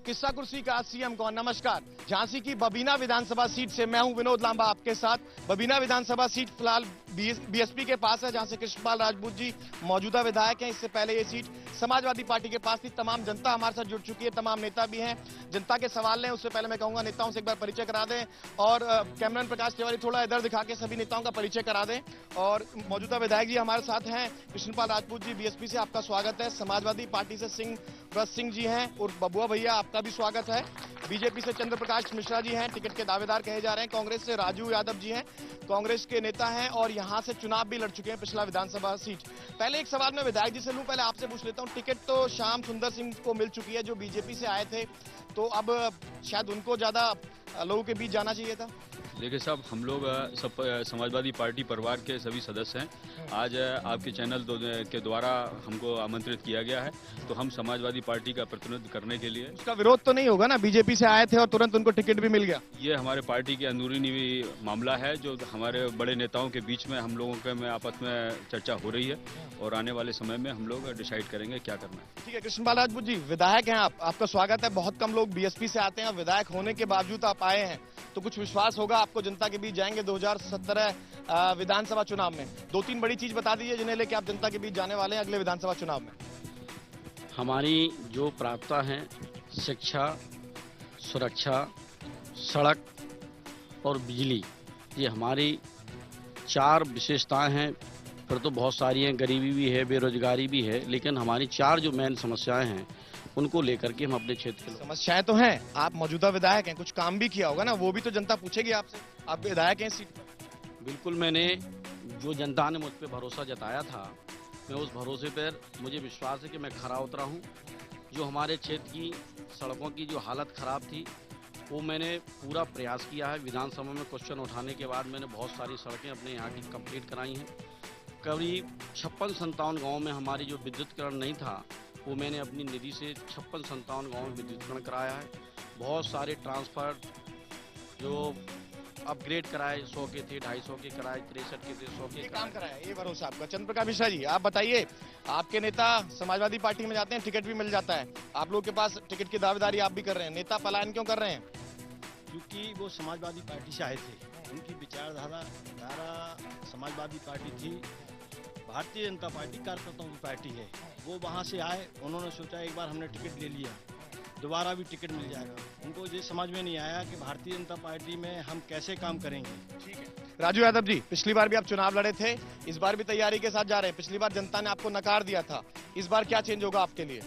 किस्सा कुर्सी का सीएम कौन। नमस्कार। झांसी की बबीना विधानसभा सीट से मैं हूं विनोद लांबा आपके साथ। बबीना विधानसभा सीट फिलहाल बीएसपी के पास है, जहां से कृष्णपाल राजपूत जी मौजूदा विधायक हैं। इससे पहले ये सीट समाजवादी पार्टी के पास थी। तमाम जनता हमारे साथ जुड़ चुकी है, तमाम नेता भी हैं। जनता के सवाल हैं, उससे पहले मैं कहूंगा नेताओं से एक बार परिचय करा दें और कैमरामैन प्रकाश तिवारी थोड़ा इधर दिखा के सभी नेताओं का परिचय करा दें। और मौजूदा विधायक जी हमारे साथ हैं। कृष्णपाल राजपूत जी बीएसपी से आपका स्वागत है। समाजवादी पार्टी से व्रत सिंह जी हैं और बबुआ भैया आपका भी स्वागत है। बीजेपी से चंद्र प्रकाश मिश्रा जी हैं, टिकट के दावेदार कहे जा रहे हैं। कांग्रेस से राजू यादव जी हैं, कांग्रेस के नेता हैं और यहां से चुनाव भी लड़ चुके हैं पिछला विधानसभा सीट। पहले एक सवाल मैं विधायक जी से लूं, पहले आपसे पूछ लेता हूं। टिकट तो श्याम सुंदर सिंह को मिल चुकी है जो बीजेपी से आए थे, तो अब शायद उनको ज्यादा लोगों के बीच जाना चाहिए था। देखिए साहब, हम लोग सब समाजवादी पार्टी परिवार के सभी सदस्य हैं। आज आपके चैनल के द्वारा हमको आमंत्रित किया गया है, तो हम समाजवादी पार्टी का प्रतिनिधित्व करने के लिए। उसका विरोध तो नहीं होगा ना, बीजेपी से आए थे और तुरंत उनको टिकट भी मिल गया। ये हमारे पार्टी के अंदरूनी मामला है जो हमारे बड़े नेताओं के बीच में हम लोगों के में आपस में चर्चा हो रही है और आने वाले समय में हम लोग डिसाइड करेंगे क्या करना है। ठीक है। कृष्णपाल राजपूत जी विधायक हैं आप, आपका स्वागत है। बहुत कम लोग बीएसपी से आते हैं, विधायक होने के बावजूद आप आए हैं, तो कुछ विश्वास होगा आपको जनता के बीच जाएंगे 2017 विधानसभा चुनाव में। दो तीन बड़ी चीज बता दीजिए जिन्हें लेके आप जनता के बीच जाने वाले हैं अगले विधानसभा चुनाव में। हमारी जो प्राथमिकता है शिक्षा, सुरक्षा, सड़क और बिजली, ये हमारी चार विशेषताएं हैं। फिर तो बहुत सारी हैं, गरीबी भी है, बेरोजगारी भी है, लेकिन हमारी चार जो मेन समस्याएं हैं उनको लेकर के हम अपने क्षेत्र के। समस्याएं तो हैं, आप मौजूदा विधायक हैं, कुछ काम भी किया होगा ना, वो भी तो जनता पूछेगी आपसे। आप विधायक हैं सीट पर। बिल्कुल, मैंने जो जनता ने मुझ पर भरोसा जताया था, मैं उस भरोसे पर मुझे विश्वास है कि मैं खरा उतरा हूँ। जो हमारे क्षेत्र की सड़कों की जो हालत खराब थी वो मैंने पूरा प्रयास किया है। विधानसभा में क्वेश्चन उठाने के बाद मैंने बहुत सारी सड़कें अपने यहाँ की कंप्लीट कराई हैं। करीब 56-57 गाँव में हमारी जो विद्युतीकरण नहीं था वो मैंने अपनी निधि से 56-57 गाँव में विद्युतीकरण कराया है। बहुत सारे ट्रांसफर जो अपग्रेड कराए, 100 के थे 250 के कराए, 63 के थे 100 के काम कराया। ये भरोसा आपका। चंद्र प्रकाश मिश्रा जी आप बताइए, आपके नेता समाजवादी पार्टी में जाते हैं, टिकट भी मिल जाता है, आप लोग के पास टिकट की दावेदारी आप भी कर रहे हैं, नेता पलायन क्यों कर रहे हैं? क्योंकि वो समाजवादी पार्टी से आए थे, उनकी विचारधारा समाजवादी पार्टी थी। भारतीय जनता पार्टी कार्यकर्ताओं की पार्टी है। वो वहाँ से आए, उन्होंने सोचा एक बार हमने टिकट ले लिया, दोबारा भी टिकट मिल जाएगा। उनको ये समझ में नहीं आया कि भारतीय जनता पार्टी में हम कैसे काम करेंगे। ठीक है। राजू यादव जी, पिछली बार भी आप चुनाव लड़े थे, इस बार भी तैयारी के साथ जा रहे हैं। पिछली बार जनता ने आपको नकार दिया था, इस बार क्या चेंज होगा आपके लिए?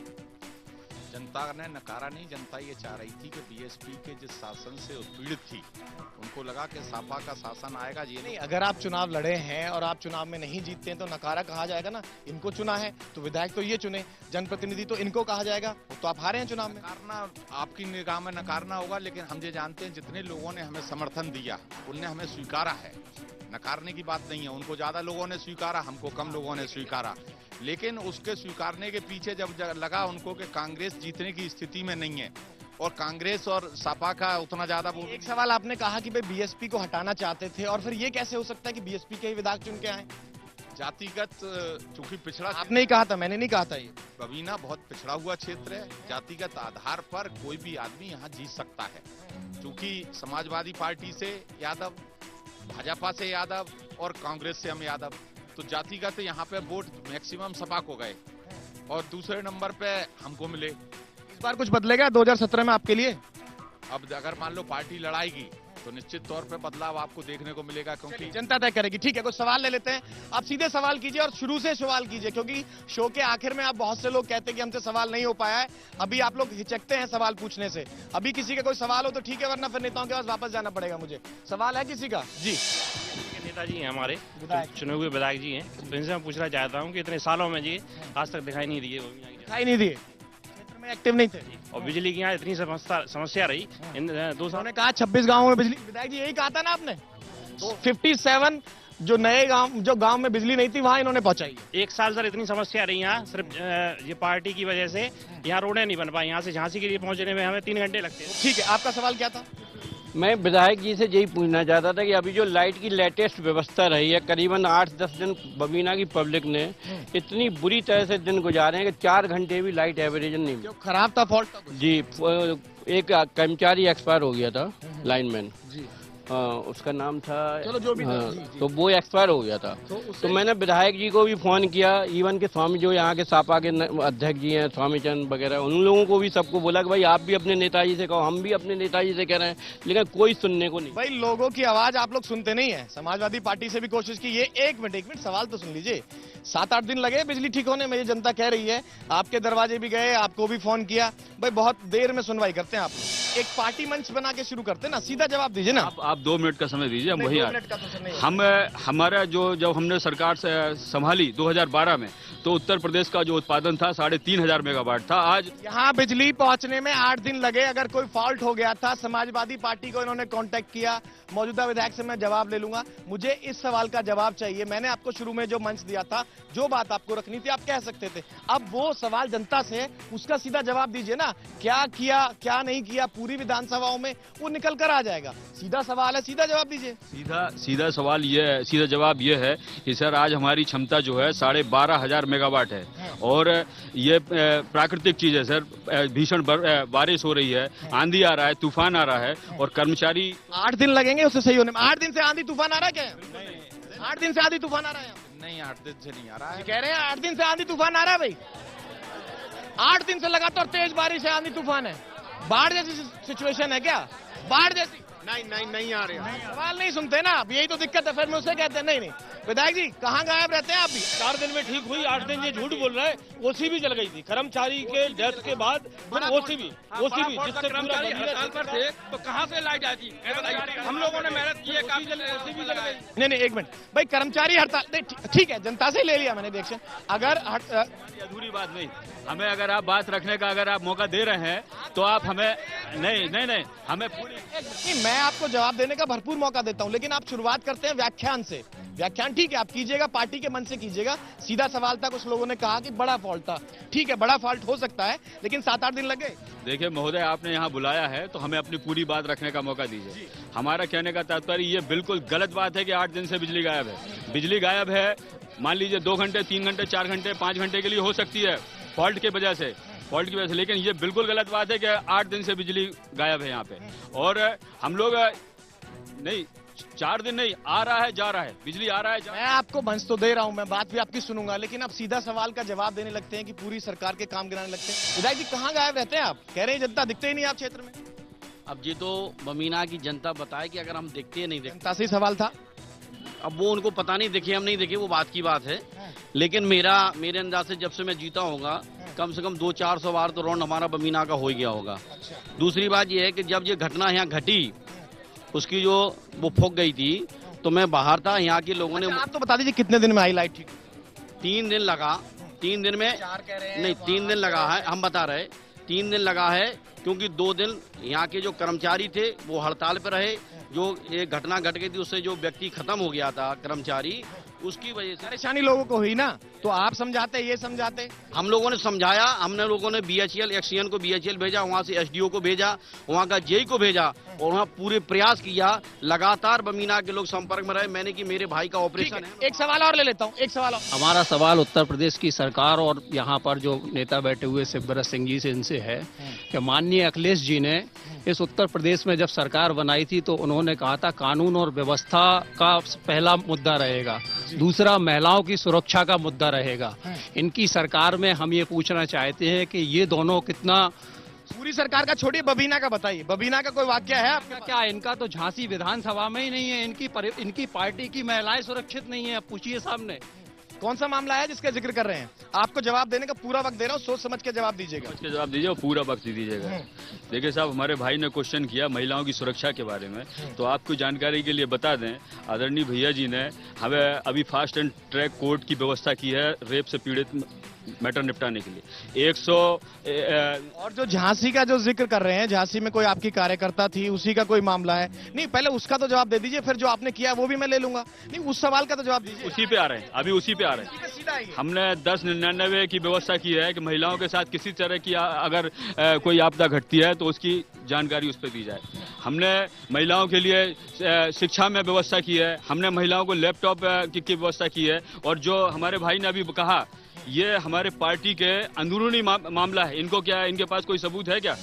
जनता ने नकारा नहीं, जनता ये चाह रही थी कि बीएसपी के जिस शासन से उत्पीड़ित थी, उनको लगा कि सपा का शासन आएगा। ये नहीं, अगर आप चुनाव लड़े हैं और आप चुनाव में नहीं जीतते हैं तो नकारा कहा जाएगा ना। इनको चुना है तो विधायक तो ये चुने, जनप्रतिनिधि तो इनको कहा जाएगा, तो आप हारे हैं चुनाव में। नकारना आपकी निगाह में नकारना होगा, लेकिन हम ये जानते हैं जितने लोगों ने हमें समर्थन दिया उनने हमें स्वीकारा है। नकारने की बात नहीं है, उनको ज्यादा लोगों ने स्वीकारा, हमको कम लोगों ने स्वीकारा। लेकिन उसके स्वीकारने के पीछे जब लगा उनको कि कांग्रेस जीतने की स्थिति में नहीं है और कांग्रेस और सपा का उतना ज्यादा। एक सवाल आपने कहा कि भाई बीएसपी को हटाना चाहते थे, और फिर ये कैसे हो सकता है कि बीएसपी के ही विधायक चुन के आए? जातिगत चूंकि पिछड़ा, आपने ही कहा था, मैंने नहीं कहा था। ये बबीना बहुत पिछड़ा हुआ क्षेत्र है, जातिगत आधार पर कोई भी आदमी यहाँ जीत सकता है। चूंकि समाजवादी पार्टी से यादव, भाजपा से यादव और कांग्रेस से हम यादव, तो जातिगत यहाँ पे वोट मैक्सिमम सपा को गए और दूसरे नंबर पे हमको मिले। इस बार कुछ बदलेगा 2017 में आपके लिए? अब अगर मान लो पार्टी लड़ाएगी तो निश्चित तौर पे बदलाव आपको देखने को मिलेगा, क्योंकि जनता तय करेगी। ठीक है, कुछ सवाल ले लेते हैं। आप सीधे सवाल कीजिए और शुरू से सवाल कीजिए, क्योंकि शो के आखिर में आप बहुत से लोग कहते हैं कि हमसे सवाल नहीं हो पाया है। अभी आप लोग हिचकते हैं सवाल पूछने से। अभी किसी का कोई सवाल हो तो ठीक है, वरना फिर नेताओं के पास वापस जाना पड़ेगा मुझे। सवाल है किसी का? जी। नेताजी हैं हमारे, चुने हुए विधायक जी हैं, तो इनसे मैं पूछना चाहता हूँ कि इतने सालों में जी आज तक दिखाई नहीं दिए, दिखाई नहीं दिए, क्षेत्र में एक्टिव नहीं थे, और बिजली की यहाँ इतनी समस्या रही इन 2 सालों ने कहा 26 गाँव में बिजली। विधायक जी यही कहा था ना आपने, 57 जो नए गांव, जो गांव में बिजली नहीं थी वहां इन्होंने पहुंचाई। 1 साल सर इतनी समस्या रही यहाँ, सिर्फ ये पार्टी की वजह से यहाँ रोडें नहीं बन पाई। यहाँ से झांसी के लिए पहुंचने में हमें 3 घंटे लगते हैं। ठीक है, आपका सवाल क्या था? मैं विधायक जी से यही पूछना चाहता था कि अभी जो लाइट की लेटेस्ट व्यवस्था रही है, करीबन 8-10 दिन बबीना की पब्लिक ने इतनी बुरी तरह से दिन गुजारे हैं कि 4 घंटे भी लाइट एवरेजन नहीं मिली। खराब था, फॉल्ट था कुछ? जी, एक कर्मचारी एक्सपायर हो गया था, लाइनमैन जी, उसका नाम था, चलो जो भी था, हाँ, जी, जी। तो वो एक्सपायर हो गया था। तो मैंने विधायक जी को भी फोन किया, इवन के स्वामी जो यहाँ के सापा के अध्यक्ष जी हैं, स्वामी चंद वगैरह, उन लोगों को भी सबको बोला कि भाई आप भी अपने नेताजी से कहो, हम भी अपने नेताजी से कह रहे हैं, लेकिन कोई सुनने को नहीं। भाई लोगों की आवाज आप लोग सुनते नहीं है। समाजवादी पार्टी से भी कोशिश की। ये एक मिनट सवाल तो सुन लीजिए। 7-8 दिन लगे बिजली ठीक होने में, ये जनता कह रही है। आपके दरवाजे भी गए, आपको भी फोन किया। भाई बहुत देर में सुनवाई करते हैं आप लोग। एक पार्टी मंच बना के शुरू करते हैं ना, सीधा जवाब दीजिए ना। आप 2 मिनट का समय दीजिए, हम नहीं, वही 2 आ मिनट का तो नहीं है। हम हमारा जो जब हमने सरकार से संभाली 2012 में, तो उत्तर प्रदेश का जो उत्पादन था 3,500 मेगावाट था। आज यहाँ बिजली पहुंचने में 8 दिन लगे। अगर कोई फॉल्ट हो गया था, समाजवादी पार्टी को इन्होंने कांटेक्ट किया। मौजूदा विधायक से मैं जवाब ले लूंगा। मुझे इस सवाल का जवाब चाहिए। मैंने आपको शुरू में जो मंच दिया था, जो बात आपको रखनी थी, आप कह सकते थे। अब वो सवाल जनता से है, उसका सीधा जवाब दीजिए ना। क्या किया, क्या नहीं किया, पूरी विधानसभाओं में वो निकल कर आ जाएगा। सीधा सवाल है, सीधा जवाब दीजिए। सीधा सवाल ये है, सीधा जवाब ये है कि सर आज हमारी क्षमता जो है 12,500 मेगावाट है, और ये प्राकृतिक चीज है सर। भीषण बारिश हो रही है, आंधी आ रहा है, तूफान आ रहा है, और कर्मचारी 8 दिन लगेंगे उससे सही होने में। 8 दिन से आंधी तूफान आ रहा है क्या? 8 दिन से आंधी तूफान आ रहा है? नहीं, 8 दिन से नहीं आ रहा है। कह रहे हैं 8 दिन से आंधी तूफान आ रहा है भाई। 8 दिन से लगातार तेज बारिश है, आंधी तूफान है। बाढ़ जैसी सिचुएशन है क्या? बाढ़ जैसी? नहीं आ रही। सवाल नहीं सुनते ना, अब यही तो दिक्कत है। फिर मैं उसे कहते हैं नहीं। विधायक जी कहाँ गायब रहते हैं आप भी? 4 दिन में ठीक हुई, 8 दिन ये झूठ बोल रहा है। ओसी भी जल गई थी कर्मचारी के डेथ के बाद। ओसी भी जिससे पूरा हड़ताल पर थे, तो कहाँ से लाइट आई थी? हम लोगों ने मेहनत की है, काफी ओसी भी जल गई। नहीं, एक मिनट भाई, कर्मचारी हड़ताल ठीक है, जनता से ले लिया मैंने रिएक्शन। अगर अधूरी बात नहीं, हमें अगर आप बात रखने का अगर आप मौका दे रहे हैं तो आप हमें नहीं हमें पूरी। मैं आपको जवाब देने का भरपूर मौका देता हूं, लेकिन आप शुरुआत करते हैं व्याख्यान से। व्याख्यान ठीक है, आप कीजिएगा, पार्टी के मन से कीजिएगा। सीधा सवाल था, कुछ लोगों ने कहा कि बड़ा फॉल्ट था। ठीक है, बड़ा फॉल्ट हो सकता है, लेकिन 7-8 दिन लगे। देखिए महोदय, आपने यहाँ बुलाया है तो हमें अपनी पूरी बात रखने का मौका दीजिए। हमारा कहने का तात्पर्य ये बिल्कुल गलत बात है कि 8 दिन से बिजली गायब है। बिजली गायब है, मान लीजिए 2 घंटे, 3 घंटे, 4 घंटे, 5 घंटे के लिए हो सकती है फॉल्ट की वजह से, लेकिन ये बिल्कुल गलत बात है कि 8 दिन से बिजली गायब है यहाँ पे। और हम लोग नहीं, 4 दिन नहीं, आ रहा है जा रहा है, बिजली आ रहा है मैं आपको मंच तो दे रहा हूं, मैं बात भी आपकी सुनूंगा, लेकिन आप सीधा सवाल का जवाब देने लगते हैं कि पूरी सरकार के काम गिराने लगते हैं। विधायक जी कहाँ गायब रहते हैं आप? कह रहे हैं जनता दिखते ही नहीं आप क्षेत्र में। अब ये तो बमीना की जनता बताए कि अगर हम देखते हैं नहीं देखते। जनता से ही सवाल था। अब वो उनको पता नहीं, देखे हम नहीं देखे, वो बात की बात है। लेकिन मेरे अंदाज से जब से मैं जीता होगा, कम से कम 200-400 बार तो राउंड हमारा बमीना का हो ही गया होगा। दूसरी बात यह है कि जब ये घटना यहाँ घटी, उसकी जो वो फूक गई थी, तो मैं बाहर था। यहाँ के लोगों ने आप तो बता दीजिए कितने दिन में आई लाइट ठीक? 3 दिन लगा। 3 दिन में नहीं, 3 दिन लगा है, हम बता रहे 3 दिन लगा है, क्योंकि 2 दिन यहाँ के जो कर्मचारी थे वो हड़ताल पर रहे। जो ये घटना घट गई थी, उससे जो व्यक्ति खत्म हो गया था कर्मचारी, उसकी वजह से परेशानी लोगों को हुई ना, तो आप समझाते, ये समझाते। हम लोगों ने समझाया। हमने लोगों ने BHEL एक्सीएन को BHEL भेजा, वहां से SDO को भेजा, वहां का JE को भेजा, और वहां पूरे प्रयास किया। लगातार बमीना के लोग संपर्क में रहे। मैंने कि मेरे भाई का ऑपरेशन है। एक सवाल और ले लेता हूँ, एक सवाल और। हमारा सवाल उत्तर प्रदेश की सरकार और यहाँ पर जो नेता बैठे हुए शिवव्रत सिंह जी से इनसे है कि माननीय अखिलेश जी ने इस उत्तर प्रदेश में जब सरकार बनाई थी तो उन्होंने कहा था कानून और व्यवस्था का पहला मुद्दा रहेगा, दूसरा महिलाओं की सुरक्षा का मुद्दा रहेगा। इनकी सरकार में हम ये पूछना चाहते हैं कि ये दोनों कितना। पूरी सरकार का छोड़िए, बबीना का बताइए। बबीना का कोई वाक्य है आपका? क्या इनका तो झांसी विधानसभा में ही नहीं है, इनकी पार्टी की महिलाएं सुरक्षित नहीं है। पूछिए सामने कौन सा मामला है जिसका जिक्र कर रहे हैं? आपको जवाब देने का पूरा वक्त दे रहा हूँ, सोच समझ के जवाब दीजिएगा। समझ के जवाब दीजिए और पूरा वक्त दीजिएगा। देखिए साहब, हमारे भाई ने क्वेश्चन किया महिलाओं की सुरक्षा के बारे में, तो आपको जानकारी के लिए बता दें, आदरणीय भैया जी ने हमें अभी फास्ट एंड ट्रैक कोर्ट की व्यवस्था की है रेप से पीड़ित मैटर निपटाने के लिए। 100 और जो झांसी का जो जिक्र कर रहे हैं, झांसी में कोई आपकी कार्यकर्ता थी, उसी का कोई मामला है? नहीं, पहले उसका तो जवाब दे दीजिए, फिर जो आपने किया वो भी मैं ले लूंगा। नहीं, उस सवाल का तो जवाब दीजिए। उसी पे आ रहे हैं, अभी उसी पे आ रहे हैं। सीधा आइए। हमने 1099 की व्यवस्था की है कि महिलाओं के साथ किसी तरह की अगर कोई आपदा घटती है तो उसकी जानकारी उस पर दी जाए। हमने महिलाओं के लिए शिक्षा में व्यवस्था की है, हमने महिलाओं को लैपटॉप की व्यवस्था की है। और जो हमारे भाई ने अभी कहा, ये हमारे पार्टी के अंदरूनी मामला है, इनको क्या है, इनके पास कोई सबूत है क्या?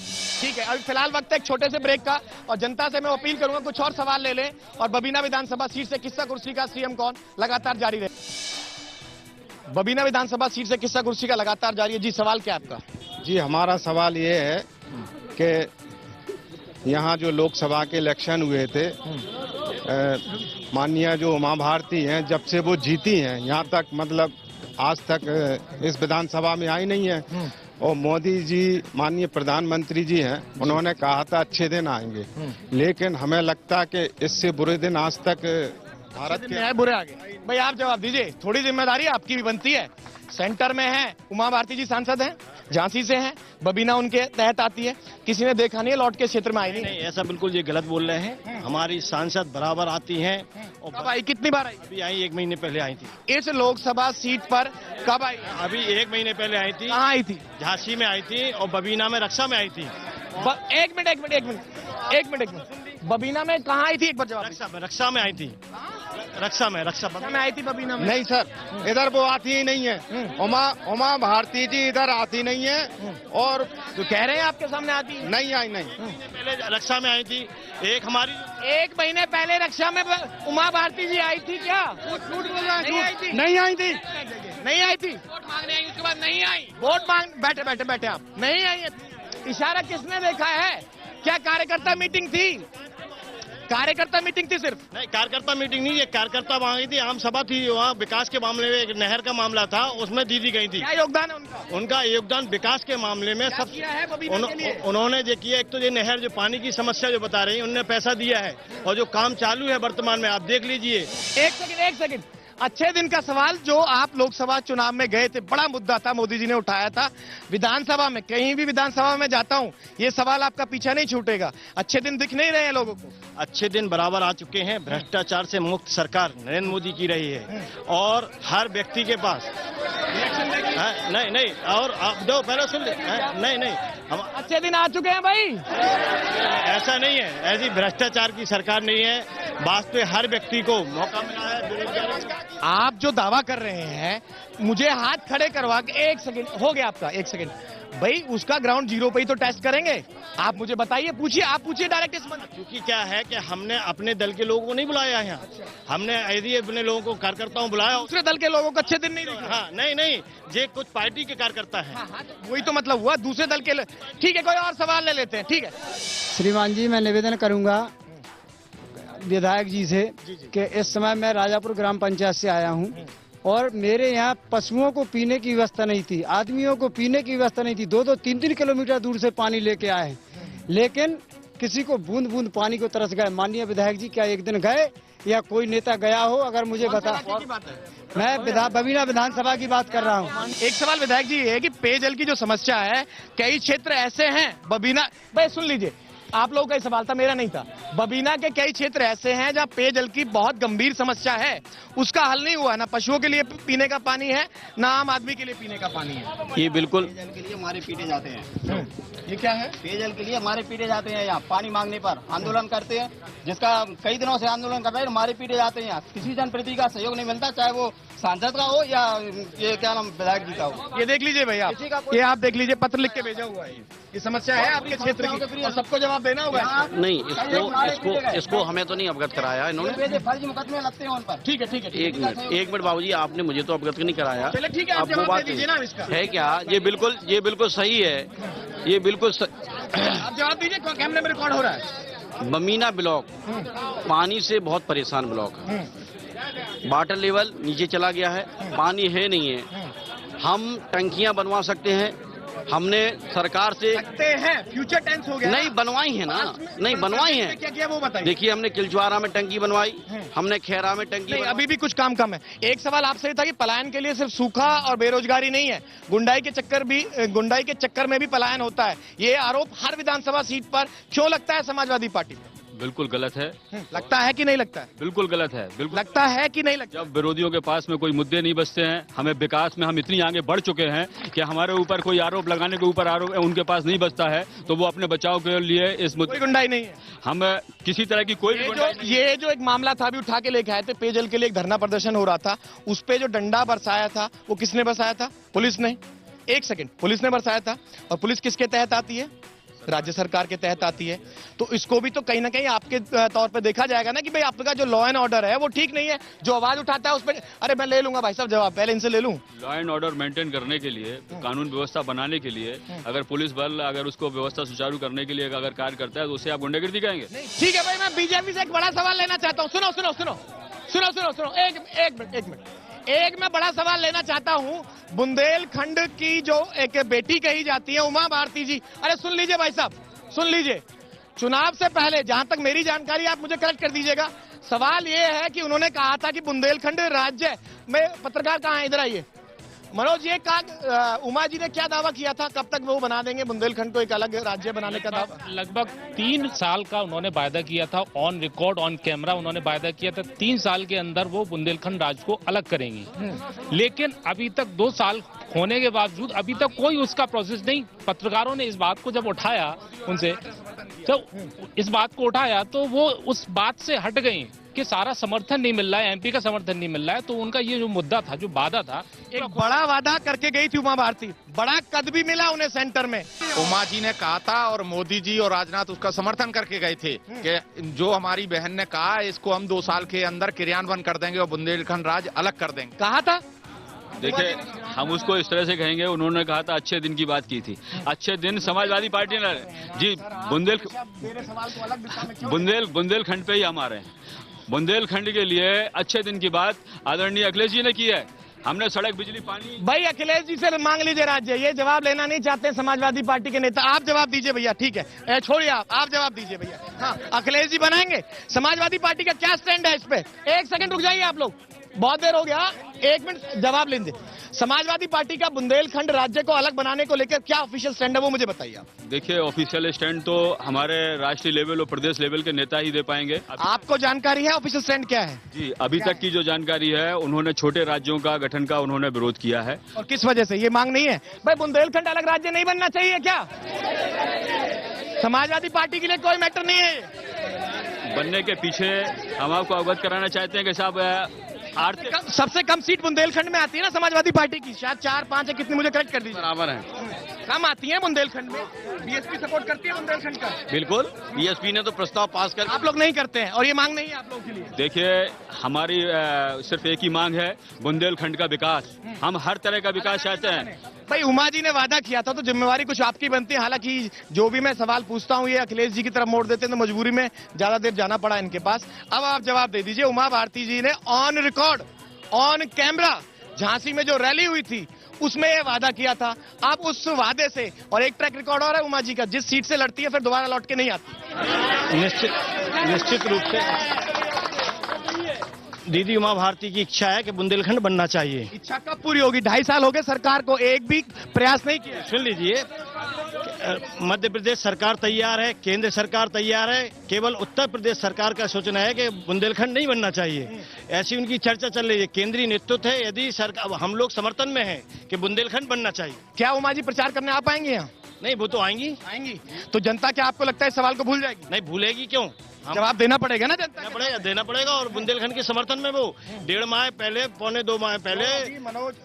ठीक है, अभी फिलहाल वक्त है एक छोटे से ब्रेक का, और जनता से मैं अपील करूंगा कुछ और सवाल ले लें और बबीना विधानसभा सीट से किस्सा कुर्सी का सीएम कौन लगातार जारी रहे। बबीना विधानसभा सीट से किस्सा कुर्सी का लगातार जारी है। जी, सवाल क्या आपका? जी, हमारा सवाल ये है कि यहाँ जो लोकसभा के इलेक्शन हुए थे, माननीय जो उमा भारती हैं, जब से वो जीती हैं यहाँ तक, मतलब आज तक इस विधानसभा में आई नहीं है। और मोदी जी, माननीय प्रधानमंत्री जी हैं, उन्होंने कहा था अच्छे दिन आएंगे, लेकिन हमें लगता है कि इससे बुरे दिन आज तक भारत के बुरे आगे। भाई आप जवाब दीजिए, थोड़ी जिम्मेदारी आपकी भी बनती है। सेंटर में है उमा भारती जी, सांसद हैं, झांसी से हैं, बबीना उनके तहत आती है, किसी ने देखा नहीं है, लौट के क्षेत्र में आई नहीं। ऐसा बिल्कुल ये गलत बोल रहे हैं। हमारी सांसद बराबर आती हैं। और कब आई, कितनी बार आई? अभी आई, 1 महीने पहले आई थी। इस लोकसभा सीट पर कब आई? अभी 1 महीने पहले आई थी। कहाँ आई थी? झांसी में आई थी, और बबीना में, रक्षा में आई थी। एक मिनट, बबीना में कहाँ आई थी? एक बार जवाब। रक्षा में आई थी। रक्षा में आई थी बबीना में। नहीं सर, इधर वो आती ही नहीं है। उमा भारती जी इधर आती नहीं है। और जो कह रहे हैं आपके सामने आती है? नहीं आई, नहीं। पहले रक्षा में आई थी। एक हमारी 1 महीने पहले रक्षा में उमा भारती जी आई थी क्या? झूठ बोल रहा है। नहीं आई थी। नहीं आई थी। नहीं आई थी। वोट मांगने आई, उसके बाद नहीं आई। वोट मांग बैठे आप नहीं आई। इशारा किसने देखा है? क्या कार्यकर्ता मीटिंग थी? कार्यकर्ता मीटिंग थी सिर्फ? नहीं, कार्यकर्ता मीटिंग नहीं, ये कार्यकर्ता वहाँ गई थी, आम सभा थी वहाँ, विकास के मामले में, एक नहर का मामला था, उसमें दीदी गई थी। क्या योगदान है उनका? उनका योगदान विकास के मामले में सब किया है बबीना के लिए? उन्होंने जो किया, एक तो ये नहर जो पानी की समस्या जो बता रही है, उन्होंने पैसा दिया है, और जो काम चालू है वर्तमान में, आप देख लीजिए। एक सेकंड, अच्छे दिन का सवाल जो आप लोकसभा चुनाव में गए थे, बड़ा मुद्दा था, मोदी जी ने उठाया था। विधानसभा में, कहीं भी विधानसभा में जाता हूं, ये सवाल आपका पीछा नहीं छूटेगा। अच्छे दिन दिख नहीं रहे हैं लोगों को? अच्छे दिन बराबर आ चुके हैं। भ्रष्टाचार से मुक्त सरकार नरेंद्र मोदी की रही है, और हर व्यक्ति के पास नहीं, और आप दो पहले सुन ले। नहीं, हम अच्छे दिन आ चुके हैं भाई। ऐसा नहीं है, ऐसी भ्रष्टाचार की सरकार नहीं है। वास्तव में हर व्यक्ति को मौका मिला है। आप जो दावा कर रहे हैं, मुझे हाथ खड़े करवा के, 1 सेकंड हो गया आपका, 1 सेकंड भाई, उसका ग्राउंड जीरो पे ही तो टेस्ट करेंगे। आप मुझे बताइए, पूछिए, आप पूछिए डायरेक्ट इस मंच। क्योंकि क्या है कि हमने अपने दल के लोगों को नहीं बुलाया है यहाँ। हमने यदि अपने लोगों को, कार्यकर्ताओं बुलाया, दूसरे दल के लोगों को अच्छे दिन नहीं देखे। हाँ, नहीं, ये कुछ पार्टी के कार्यकर्ता है। वही तो मतलब हुआ, दूसरे दल के। ठीक है, कोई और सवाल ले लेते हैं। ठीक है श्रीमान जी, मैं निवेदन करूंगा विधायक जी से कि इस समय मैं राजापुर ग्राम पंचायत से आया हूं, और मेरे यहाँ पशुओं को पीने की व्यवस्था नहीं थी, आदमियों को पीने की व्यवस्था नहीं थी। 2-2, 3-3 किलोमीटर दूर से पानी लेके आए, लेकिन किसी को बूंद बूंद पानी को तरस गए। माननीय विधायक जी, क्या एक दिन गए या कोई नेता गया हो? अगर मुझे बता। मैं बबीना विधानसभा की बात कर रहा हूँ। एक सवाल विधायक जी है कि पेयजल की जो समस्या है, कई क्षेत्र ऐसे हैं बबीना, भाई सुन लीजिए, आप लोगों का सवाल था, मेरा नहीं था। बबीना के कई क्षेत्र ऐसे हैं जहां पेयजल की बहुत गंभीर समस्या है, उसका हल नहीं हुआ। ना पशुओं के लिए पीने का पानी है, ना आम आदमी के लिए पीने का पानी है। ये बिल्कुल पेयजल के लिए हमारे पीटे जाते हैं। ये क्या है? पेयजल के लिए हमारे पीटे जाते हैं, यहाँ पानी मांगने पर आंदोलन करते हैं, जिसका कई दिनों से आंदोलन कर रहे हैं, हमारे पीटे जाते हैं। यहाँ किसी जनप्रतिनिधि का सहयोग नहीं मिलता, चाहे वो सांसद का हो या ये क्या नाम विधायक जी का हो। ये देख लीजिए भैया, ये आप देख लीजिए, पत्र लिख के भेजा हुआ है। ये समस्या है आपके क्षेत्र की, और सबको जवाब देना होगा। नहीं, इसको हमें तो नहीं अवगत कराया इन्होंने। फर्जी मुकदमे लगते हैं उन पर। ठीक है। एक मिनट बाबूजी, आपने मुझे तो अवगत नहीं कराया। चलिए ठीक है, आप वो जवाब बात दे दीजिए ना इसका। है क्या? ये बिल्कुल सही है, ये बिल्कुल आप जवाब दीजिए, कैमरे में रिकॉर्ड हो रहा है। बबीना ब्लॉक पानी से बहुत परेशान ब्लॉक है। वाटर लेवल नीचे चला गया है, पानी है नहीं है। हम टंकियां बनवा सकते हैं, हमने सरकार से सकते हैं, फ्यूचर टेंस हो गया। नहीं बनवाई है ना, नहीं बनवाई है। क्या किया वो बताइए। देखिए, हमने किलचवारा में टंकी बनवाई, हमने खैरा में टंकी नहीं, अभी भी कुछ काम कम है। एक सवाल आपसे ये था कि पलायन के लिए सिर्फ सूखा और बेरोजगारी नहीं है, गुंडाई के चक्कर में भी पलायन होता है। ये आरोप हर विधानसभा सीट पर क्यों लगता है समाजवादी पार्टी पे? बिल्कुल गलत है। लगता है कि नहीं लगता है? बिल्कुल गलत है, बिल्कुल लगता है कि नहीं लगता? जब विरोधियों के पास में कोई मुद्दे नहीं बचते हैं, हमें विकास में हम इतनी आगे बढ़ चुके हैं कि हमारे ऊपर कोई आरोप लगाने के ऊपर आरोप उनके पास नहीं बचता है, तो वो अपने बचाव के लिए इस मुद्दे कोई गुंडाई नहीं है। हम किसी तरह की कोई ये जो एक मामला था अभी उठा के लेके आए थे, पेयजल के लिए एक धरना प्रदर्शन हो रहा था, उस पे जो डंडा बरसाया था वो किसने बरसाया था? पुलिस ने। एक सेकंड, पुलिस ने बरसाया था। और पुलिस किसके तहत आती है? राज्य सरकार के तहत आती है। तो इसको भी तो कहीं ना कहीं आपके तौर पे देखा जाएगा ना कि भाई आपका जो लॉ एंड ऑर्डर है वो ठीक नहीं है। जो आवाज उठाता है उस पर, अरे मैं ले लूंगा भाई साहब जवाब, पहले इनसे ले लूं। लॉ एंड ऑर्डर मेंटेन करने के लिए, कानून व्यवस्था बनाने के लिए अगर पुलिस बल अगर उसको व्यवस्था सुचारू करने के लिए अगर कार्य करता है तो उसे आप गुंडागर्दी कहेंगे? ठीक है भाई, मैं बीजेपी से एक बड़ा सवाल लेना चाहता हूँ। सुनो सुनो सुनो सुनो सुनो सुनो एक मिनट एक मैं बड़ा सवाल लेना चाहता हूं। बुंदेलखंड की जो एक बेटी कही जाती है उमा भारती जी, अरे सुन लीजिए भाई साहब, सुन लीजिए। चुनाव से पहले, जहां तक मेरी जानकारी, आप मुझे करेक्ट कर दीजिएगा, सवाल यह है कि उन्होंने कहा था कि बुंदेलखंड राज्य में, पत्रकार कहां है, इधर आइए मनोज, ये कहा उमा जी ने क्या दावा किया था, कब तक वो बना देंगे बुंदेलखंड को एक अलग राज्य बनाने का दावा? लगभग 3 साल का उन्होंने वायदा किया था, ऑन रिकॉर्ड ऑन कैमरा उन्होंने वायदा किया था 3 साल के अंदर वो बुंदेलखंड राज्य को अलग करेंगी। लेकिन अभी तक 2 साल होने के बावजूद अभी तक कोई उसका प्रोसेस नहीं। पत्रकारों ने इस बात को जब उठाया उनसे, तो इस बात को उठाया तो वो उस बात से हट गई कि सारा समर्थन नहीं मिल रहा है, एमपी का समर्थन नहीं मिल रहा है। तो उनका ये जो मुद्दा था, जो वादा था, एक बड़ा वादा करके गई थी उमा भारती, बड़ा कद भी मिला उन्हें सेंटर में। उमा जी ने कहा था और मोदी जी और राजनाथ उसका समर्थन करके गए थे कि जो हमारी बहन ने कहा इसको हम 2 साल के अंदर क्रियान्वयन कर देंगे और बुंदेलखंड राज्य अलग कर देंगे। कहा था? देखिए, हम उसको इस तरह से कहेंगे, उन्होंने कहा था अच्छे दिन की बात की थी। अच्छे दिन समाजवादी पार्टी ने जी बुंदेलखंड पे ही हम आ रहे हैं। बुंदेलखंड के लिए अच्छे दिन की बात आदरणीय अखिलेश जी ने की है। हमने सड़क, बिजली, पानी। भाई अखिलेश जी से मांग लीजिए राज्य, ये जवाब लेना नहीं चाहते समाजवादी पार्टी के नेता। आप जवाब दीजिए भैया, ठीक है, छोड़िए आप जवाब दीजिए भैया। हाँ, अखिलेश जी बनाएंगे? समाजवादी पार्टी का क्या स्टैंड है इस पे? एक सेकंड रुक जाइए आप लोग, बहुत देर हो गया, 1 मिनट जवाब लेंगे। समाजवादी पार्टी का बुंदेलखंड राज्य को अलग बनाने को लेकर क्या ऑफिशियल स्टैंड है वो मुझे बताइए आप। देखिए, ऑफिशियल स्टैंड तो हमारे राष्ट्रीय लेवल और प्रदेश लेवल के नेता ही दे पाएंगे। आपको जानकारी है ऑफिशियल स्टैंड क्या है? जी, अभी तक की जो जानकारी है, उन्होंने छोटे राज्यों का गठन का उन्होंने विरोध किया है। और किस वजह से? ये मांग नहीं है भाई बुंदेलखंड अलग राज्य नहीं बनना चाहिए क्या? समाजवादी पार्टी के लिए कोई मैटर नहीं है। बनने के पीछे हम आपको अवगत कराना चाहते हैं कि साहब सबसे कम सीट बुंदेलखंड में आती है ना समाजवादी पार्टी की, शायद 4-5 है, कितनी मुझे करेक्ट कर दीजिए। बराबर है, कम आती है बुंदेलखंड में। बीएसपी सपोर्ट करती है बुंदेलखंड का? बिल्कुल, बीएसपी ने तो प्रस्ताव पास कर, आप लोग नहीं करते हैं और ये मांग नहीं है आप लोगों के लिए। देखिए, हमारी सिर्फ एक ही मांग है, बुंदेलखंड का विकास। हम हर तरह का विकास चाहते हैं। भाई उमा जी ने वादा किया था तो जिम्मेवारी कुछ आपकी बनती है। हालांकि जो भी मैं सवाल पूछता हूं ये अखिलेश जी की तरफ मोड़ देते हैं, तो मजबूरी में ज्यादा देर जाना पड़ा इनके पास। अब आप जवाब दे दीजिए। उमा भारती जी ने on record, on camera Jhansi में जो रैली हुई थी उसमें ये वादा किया था। आप उस वादे से, और एक ट्रैक रिकॉर्ड और है उमा जी का, जिस सीट से लड़ती है फिर दोबारा लौट के नहीं आती। निश्चित रूप से दीदी उमा भारती की इच्छा है कि बुंदेलखंड बनना चाहिए। इच्छा कब पूरी होगी? 2.5 साल हो गए सरकार को, एक भी प्रयास नहीं किया। सुन लीजिए, मध्य प्रदेश सरकार तैयार है, केंद्र सरकार तैयार है, केवल उत्तर प्रदेश सरकार का सोचना है कि बुंदेलखंड नहीं बनना चाहिए। ऐसी उनकी चर्चा चल रही है, केंद्रीय नेतृत्व है। यदि सरकार, हम लोग समर्थन में हैं कि बुंदेलखंड बनना चाहिए। क्या उमा जी प्रचार करने आप आएंगे यहाँ? नहीं, वो तो आएंगी। तो जनता क्या आपको लगता है इस सवाल को भूल जाएगी? नहीं भूलेगी, क्यों? जवाब देना पड़ेगा ना, जनता देना पड़ेगा। और बुंदेलखंड के समर्थन में वो 1.5 माह पहले, 1.25 माह पहले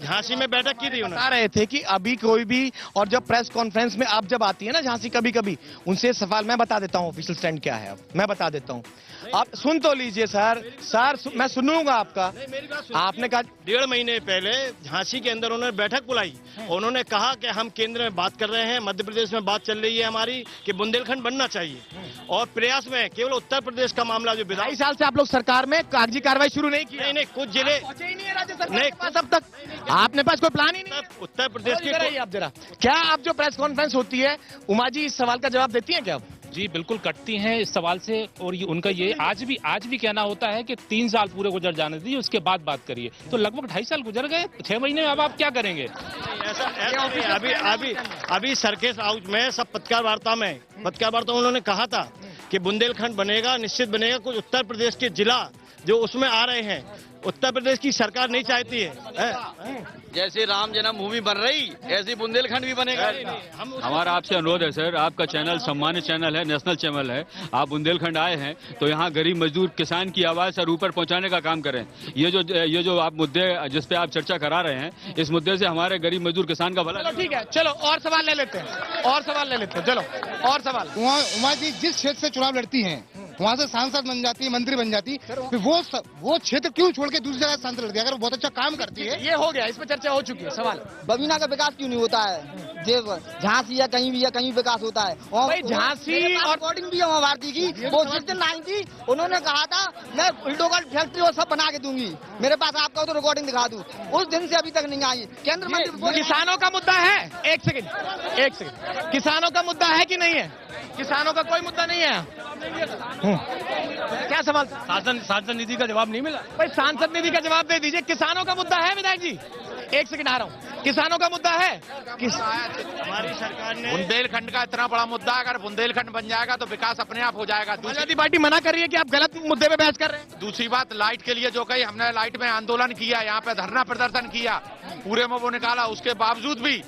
झांसी में बैठक की थी। बता रहे थे कि अभी कोई भी, और जब प्रेस कॉन्फ्रेंस में आप जब आती है ना झांसी कभी कभी, उनसे सवाल, मैं बता देता हूँ ऑफिशियल स्टैंड क्या है। अब मैं बता देता हूँ, आप सुन तो लीजिए सर। मैं सुनूंगा आपका। आपने कहा 1.5 महीने पहले झांसी के अंदर उन्होंने बैठक बुलाई। उन्होंने कहा कि हम केंद्र में बात कर रहे हैं, मध्य प्रदेश में बात चल रही है हमारी कि बुंदेलखंड बनना चाहिए। और प्रयास में केवल उत्तर प्रदेश का मामला जो 2.5 साल से आप लोग सरकार में कागजी कार्रवाई शुरू नहीं की? नहीं, कुछ जिले पहुंचे ही नहीं है राज्य सरकार के पास अब तक। आपने पास कोई प्लान ही नहीं? उत्तर प्रदेश की आप जरा, क्या आप जो प्रेस कॉन्फ्रेंस होती है, उमा जी इस सवाल का जवाब देती है क्या? जी बिल्कुल कटती हैं इस सवाल से। और ये उनका ये आज भी कहना होता है कि 3 साल पूरे गुजर जाने दीजिए, उसके बाद बात करिए। तो लगभग 2.5 साल गुजर गए, 6 महीने में अब आप क्या करेंगे? अभी सर्किट हाउस में सब पत्रकार वार्ता में उन्होंने कहा था कि बुंदेलखंड बनेगा, निश्चित बनेगा। कुछ उत्तर प्रदेश के जिला जो उसमें आ रहे हैं, उत्तर प्रदेश की सरकार नहीं चाहती है। जैसे राम जन्मभूमि बन रही ऐसे बुंदेलखंड भी बनेगा। हमारा आपसे अनुरोध है सर, आपका चैनल सम्मानित चैनल है, नेशनल चैनल है, आप बुंदेलखंड आए हैं तो यहाँ गरीब मजदूर किसान की आवाज सर ऊपर पहुँचाने का काम करें। ये जो आप मुद्दे जिस पे आप चर्चा करा रहे हैं, इस मुद्दे से हमारे गरीब मजदूर किसान का भला। ठीक है, चलो और सवाल ले लेते हैं, चलो और सवाल। उमा जी जिस क्षेत्र से चुनाव लड़ती हैं वहाँ से सांसद बन जाती है, मंत्री बन जाती, फिर वो क्षेत्र क्यों छोड़ के दूसरी जगह सांसद लड़ती है? अगर वो बहुत अच्छा काम करती है। ये हो गया, इस पर चर्चा हो चुकी है। सवाल, बबीना का विकास क्यों नहीं होता है? झांसी या कहीं भी विकास होता है। भाई झांसी और रिकॉर्डिंग भी है वहाँ भारती की, वो जिस दिन आई थी उन्होंने कहा था मैं हिंडोगल फैक्ट्री और सब बना के दूंगी, मेरे पास आपका तो रिकॉर्डिंग दिखा दूं। उस दिन से अभी तक नहीं आई। केंद्र मंत्री किसानों का मुद्दा है, एक सेकंड, किसानों का मुद्दा है कि नहीं है? किसानों का कोई मुद्दा नहीं है। क्या सवाल? सांसद निधि का जवाब नहीं मिला। भाई सांसद निधि का जवाब दे दीजिए। किसानों का मुद्दा है विधायक जी? एक सेकंड आ रहा हूँ। किसानों का मुद्दा है? हमारी सरकार ने बुंदेलखंड का इतना बड़ा मुद्दा, अगर बुंदेलखंड बन जाएगा तो विकास अपने आप हो जाएगा। समाजवादी पार्टी मना कर रही है कि आप गलत मुद्दे पे बहस कर रहे हैं। दूसरी बात, लाइट के लिए जो कही, हमने लाइट में आंदोलन किया, यहाँ पे धरना प्रदर्शन किया, पूरे में वो निकाला, उसके बावजूद भी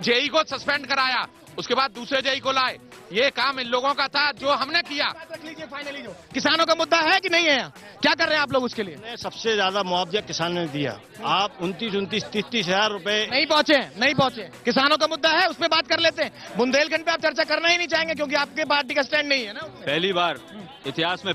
जेई को सस्पेंड कराया, उसके बाद दूसरे जेई को लाए। ये काम इन लोगों का था जो हमने किया। फाइनली जो किसानों का मुद्दा है कि नहीं है? क्या कर रहे हैं आप लोग उसके लिए? सबसे ज्यादा मुआवजा किसान ने दिया। आप 29-30 हजार रुपए नहीं पहुंचे। किसानों का मुद्दा है, उसमें बात कर लेते हैं। बुंदेलखंड पे आप चर्चा करना ही नहीं चाहेंगे क्योंकि आपके पार्टी का स्टैंड नहीं है ना। पहली बार इतिहास में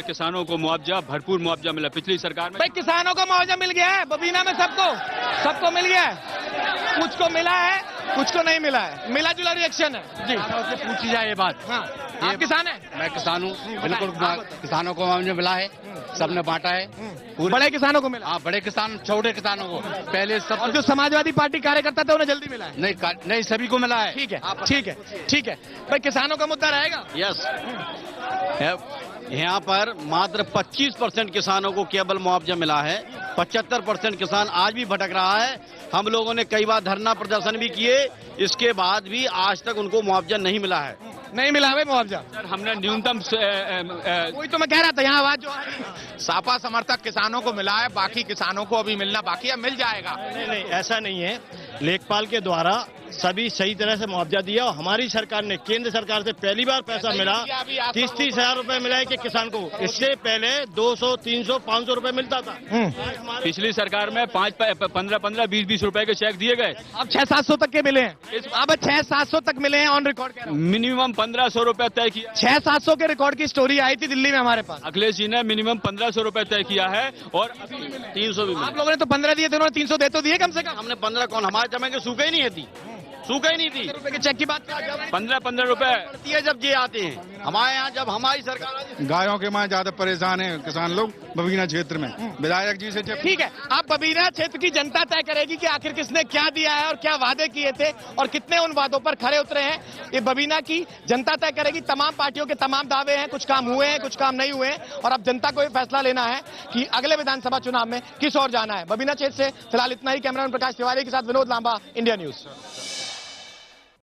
किसानों को मुआवजा, भरपूर मुआवजा मिला। पिछली सरकार में भाई किसानों को मुआवजा मिल गया है, बबीना में सबको मिल गया है। कुछ को मिला है, कुछ को नहीं मिला है। मिला जुला रिएक्शन है जी। पूछी जाए ये बात। हाँ, आप किसान हैं? मैं किसान हूँ, बिल्कुल। किसानों को मुआवजा मिला है, सबने बांटा है। बड़े किसानों को मिला? हाँ, बड़े किसान, छोटे किसानों को पहले सब। और जो समाजवादी पार्टी कार्यकर्ता थे उन्हें जल्दी मिला है? नहीं, सभी को मिला है। ठीक है। भाई किसानों का मुद्दा रहेगा? यस। यहाँ पर मात्र 25% किसानों को केवल मुआवजा मिला है। 75% किसान आज भी भटक रहा है। हम लोगों ने कई बार धरना प्रदर्शन भी किए, इसके बाद भी आज तक उनको मुआवजा नहीं मिला है। नहीं मिला है मुआवजा? सर हमने न्यूनतम वही तो मैं कह रहा था, यहाँ आवाज जो सापा समर्थक किसानों को मिला है, बाकी किसानों को अभी मिलना बाकी है, मिल जाएगा। नहीं, ऐसा नहीं है। लेखपाल के द्वारा सभी सही तरह से मुआवजा दिया। और हमारी सरकार ने, केंद्र सरकार से पहली बार पैसा मिला, 30 हजार रुपए मिला है कि किसान को। इससे पहले 200, 300, 500 रुपए मिलता था। पिछली सरकार में 15, 20 रुपए के चेक दिए गए। अब 600-700 तक के मिले हैं। अब 600-700 तक मिले हैं ऑन रिकॉर्ड। मिनिमम 1500 रुपए तय किया। 600-700 के रिकॉर्ड की स्टोरी आई थी दिल्ली में हमारे पास। अखिलेश जी ने मिनिमम 1500 रुपए तय किया है और 300 भी। आप लोगों ने तो 15 दिए थे, उन्होंने 300 दे तो दिए कम से कम। हमने 15 कौन, हमारे जमा के सूखे ही नहीं थी, सूखा ही नहीं थी। रुपए के चेक की बात 15 रुपए जब ये आते हैं हमारे यहाँ, जब हमारी सरकार। गायों के मां ज्यादा परेशान है किसान लोग बबीना क्षेत्र में। विधायक जी से जब ठीक है, आप बबीना क्षेत्र की जनता तय करेगी कि आखिर किसने क्या दिया है और क्या वादे किए थे और कितने उन वादों पर खरे उतरे हैं। ये बबीना की जनता तय करेगी। तमाम पार्टियों के तमाम दावे हैं, कुछ काम हुए हैं, कुछ काम नहीं हुए हैं, और अब जनता को ये फैसला लेना है कि अगले विधानसभा चुनाव में किस ओर जाना है। बबीना क्षेत्र से फिलहाल इतना ही। कैमरामैन प्रकाश तिवारी के साथ विनोद लांबा, इंडिया न्यूज।